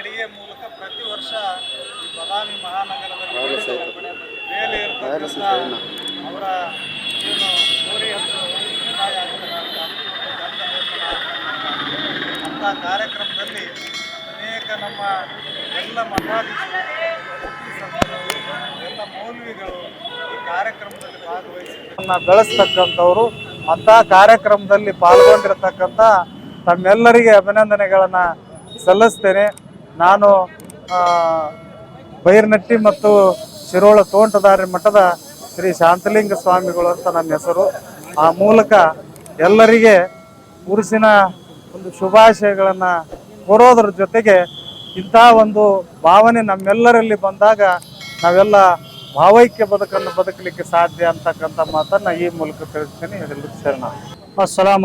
ನಡಿಗೆ ಮೂಲಕ ಪ್ರತಿ ವರ್ಷ ಈ ಬಾದಾಮಿ ಮಹಾನಗರದಲ್ಲಿ ಮೇಲೆ ಇರತಕ್ಕಂಥ ಅವರ ಏನು ಕೋರಿ ಅಂತ ಉಳಿತಾಯ ಆಗ್ತಕ್ಕಂಥ ಅಂಥ ಕಾರ್ಯಕ್ರಮದಲ್ಲಿ ಅನೇಕ ನಮ್ಮ ಎಲ್ಲ ಮಠಾಧೀಶರು ಎಲ್ಲ ಮೌಲ್ವಿಗಳು ಈ ಕಾರ್ಯಕ್ರಮದಲ್ಲಿ ಭಾಗವಹಿಸಿ ಬೆಳೆಸ್ತಕ್ಕಂಥವ್ರು ಅಂಥ ಕಾರ್ಯಕ್ರಮದಲ್ಲಿ ಪಾಲ್ಗೊಂಡಿರತಕ್ಕಂಥ ತಮ್ಮೆಲ್ಲರಿಗೆ ಅಭಿನಂದನೆಗಳನ್ನು ಸಲ್ಲಿಸ್ತೇನೆ. ನಾನು ಬೈರನಟ್ಟಿ ಮತ್ತು ಶಿರೋಳ ತೋಂಟದಾರ್ಯ ಮಠದ ಶ್ರೀ ಶಾಂತಲಿಂಗ ಸ್ವಾಮಿಗಳು ಅಂತ ನನ್ನ ಹೆಸರು. ಆ ಮೂಲಕ ಎಲ್ಲರಿಗೆ ಉರುಸಿನ ಒಂದು ಶುಭಾಶಯಗಳನ್ನು ಕೋರೋದ್ರ ಜೊತೆಗೆ ಇಂಥ ಒಂದು ಭಾವನೆ ನಮ್ಮೆಲ್ಲರಲ್ಲಿ ಬಂದಾಗ ನಾವೆಲ್ಲ ಭಾವೈಕ್ಯ ಬದುಕನ್ನು ಬದುಕಲಿಕ್ಕೆ ಸಾಧ್ಯ ಅಂತಕ್ಕಂಥ ಮಾತನ್ನು ಈ ಮೂಲಕ ತಿಳಿಸ್ತೇನೆ. ಎಲ್ಲರಿಗೂ ಶರಣ. ಅಸ್ಸಲಾಂ